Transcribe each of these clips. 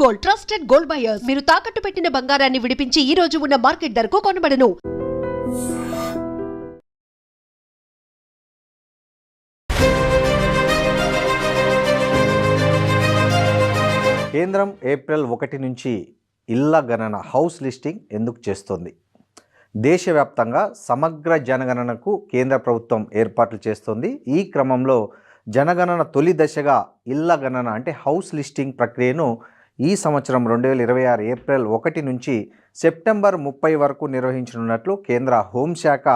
Gold, trusted gold buyers. మీరు తాకట్టు పెట్టిన బంగారాన్ని విడిపించి ఈ రోజు ఉన్న మార్కెట్ ధరకు కొనబడను. కేంద్రం ఏప్రిల్ 1 నుంచి ఇళ్ల గణన హౌస్ లిస్టింగ్ ఎందుకు చేస్తోంది? దేశవ్యాప్తంగా సమగ్ర జనగణనకు కేంద్ర ప్రభుత్వం ఏర్పాట్లు చేస్తోంది. ఈ క్రమంలో జనగణన తొలి దశగా ఇళ్ల గణన అంటే హౌస్ లిస్టింగ్ ప్రక్రియను ఈ సంవత్సరం 2026 ఏప్రిల్ 1 నుంచి సెప్టెంబర్ 30 వరకు నిర్వహించనున్నట్లు కేంద్ర హోంశాఖ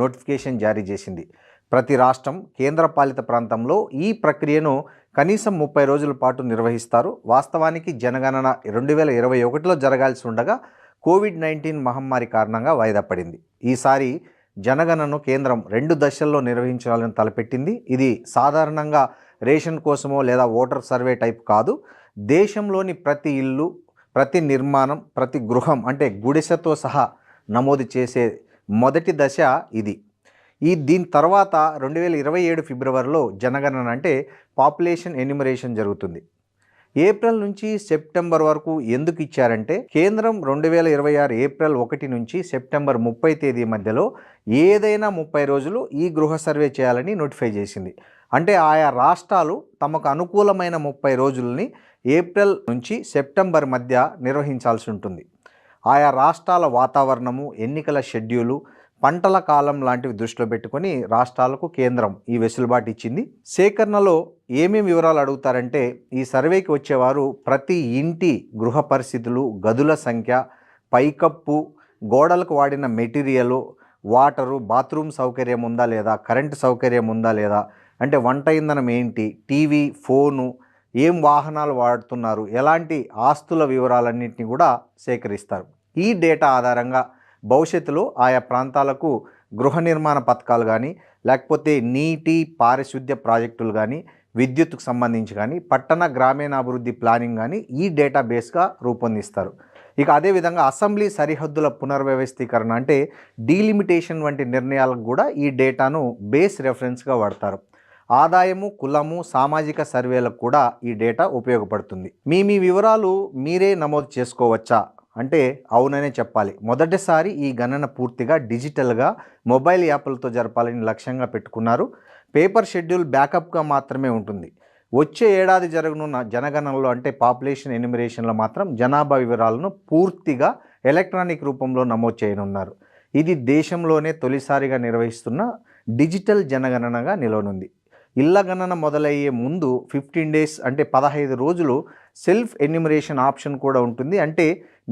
నోటిఫికేషన్ జారీ చేసింది. ప్రతి రాష్ట్రం, కేంద్రపాలిత ప్రాంతంలో ఈ ప్రక్రియను కనీసం 30 రోజుల పాటు నిర్వహిస్తారు. వాస్తవానికి జనగణన 2021లో జరగాల్సి ఉండగా కోవిడ్-19 మహమ్మారి కారణంగా వాయిదా పడింది. ఈసారి జనగణనను కేంద్రం 2 దశల్లో నిర్వహించాలని తలపెట్టింది. ఇది సాధారణంగా రేషన్ కోసమో లేదా ఓటర్ సర్వే టైప్ కాదు. దేశంలోని ప్రతి ఇల్లు, ప్రతి నిర్మాణం, ప్రతి గృహం అంటే గుడిసెతో సహా నమోదు చేసే మొదటి దశ ఇది. దీని తర్వాత 2027 ఫిబ్రవరిలో జనగణన అంటే పాపులేషన్ ఎన్యూమరేషన్ జరుగుతుంది. ఏప్రిల్ నుంచి సెప్టెంబర్ వరకు ఎందుకు ఇచ్చారంటే కేంద్రం 2026 ఏప్రిల్ 1 నుంచి సెప్టెంబర్ 30 తేదీ మధ్యలో ఏదైనా 30 రోజులు ఈ గృహ సర్వే చేయాలని నోటిఫై చేసింది. అంటే ఆయా రాష్ట్రాలు తమకు అనుకూలమైన 30 రోజులని ఏప్రిల్ నుంచి సెప్టెంబర్ మధ్య నిర్వహించాల్సి ఉంటుంది. ఆయా రాష్ట్రాల వాతావరణము, ఎన్నికల షెడ్యూలు, పంటల కాలం లాంటివి దృష్టిలో పెట్టుకొని రాష్ట్రాలకు కేంద్రం ఈ వెసులుబాటు ఇచ్చింది. సేకరణలో ఏమేమి వివరాలు అడుగుతారంటే ఈ సర్వేకి వచ్చేవారు ప్రతి ఇంటి గృహ పరిస్థితులు, గదుల సంఖ్య, పైకప్పు, గోడలకు వాడిన మెటీరియలు, వాటరు, బాత్రూమ్ సౌకర్యం ఉందా లేదా, కరెంటు సౌకర్యం ఉందా లేదా, అంటే వంట ఇంధనం ఏంటి, టీవీ, ఫోను, ఏం వాహనాలు వాడుతున్నారు, ఎలాంటి ఆస్తుల వివరాలన్నింటినీ కూడా సేకరిస్తారు. ఈ డేటా ఆధారంగా భవిష్యత్తులో ఆయా ప్రాంతాలకు గృహ నిర్మాణ పథకాలు కానీ, లేకపోతే నీటి పారిశుద్ధ్య ప్రాజెక్టులు కానీ, విద్యుత్తుకు సంబంధించి కానీ, పట్టణ గ్రామీణాభివృద్ధి ప్లానింగ్ కానీ ఈ డేటాబేస్గా రూపొందిస్తారు. ఇక అదేవిధంగా అసెంబ్లీ సరిహద్దుల పునర్వ్యవస్థీకరణ అంటే డీలిమిటేషన్ వంటి నిర్ణయాలకు కూడా ఈ డేటాను బేస్ రెఫరెన్స్గా వాడతారు. ఆదాయము, కులము, సామాజిక సర్వేలకు కూడా ఈ డేటా ఉపయోగపడుతుంది. మీ వివరాలు మీరే నమోదు చేసుకోవచ్చా అంటే అవుననే చెప్పాలి. మొదటిసారి ఈ గణన పూర్తిగా డిజిటల్గా మొబైల్ యాప్లతో జరపాలని లక్ష్యంగా పెట్టుకున్నారు. పేపర్ షెడ్యూల్ బ్యాకప్గా మాత్రమే ఉంటుంది. వచ్చే ఏడాది జరగనున్న జనగణనలో అంటే పాపులేషన్ ఎన్యూమరేషన్లో మాత్రం జనాభా వివరాలను పూర్తిగా ఎలక్ట్రానిక్ రూపంలో నమోదు చేయనున్నారు. ఇది దేశంలోనే తొలిసారిగా నిర్వహిస్తున్న డిజిటల్ జనగణనగా నిలవనుంది. ఇళ్ల గణన మొదలయ్యే ముందు 15 డేస్ అంటే 15 రోజులు సెల్ఫ్ ఎన్యూమరేషన్ ఆప్షన్ కూడా ఉంటుంది. అంటే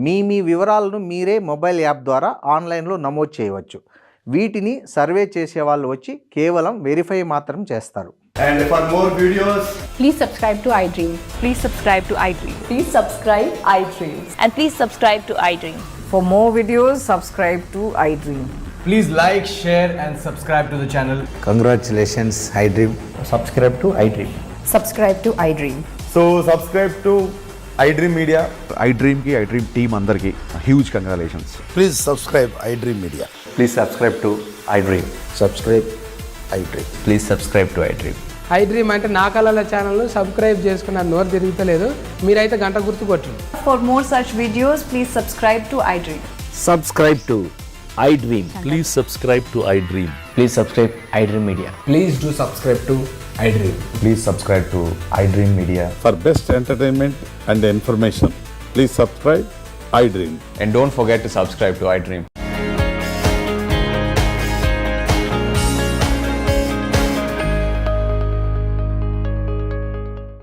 మీ వివరాలను మీరే మొబైల్ యాప్ ద్వారా ఆన్లైన్లో నమోదు చేయవచ్చు. వీటిని సర్వే చేసే వాళ్ళు వచ్చి కేవలం వెరిఫై మాత్రం చేస్తారు. And for more videos, please subscribe to iDream. Please subscribe to iDream. Please subscribe iDream. And please subscribe to iDream. For more videos, subscribe to iDream. please like, share and subscribe to the channel. Congratulations, iDream. Subscribe to iDream. Subscribe to iDream. So subscribe to iDream Media. iDream ki iDream team andarki huge congratulations. Please subscribe iDream Media. Please subscribe to iDream. Subscribe iDream. Please subscribe to iDream. iDream అంటే నా కళల ఛానల్ను subscribe చేసుకున్న నోరు తిరుగుతలేదు. మీరైతే గంట గుర్తు కొట్టండి. For more such videos, please subscribe to iDream. Subscribe to iDream. Please subscribe to iDream. Please subscribe iDream Media. Please do subscribe to iDream. Please subscribe to iDream Media. For best entertainment and information, please subscribe iDream. And don't forget to subscribe to iDream.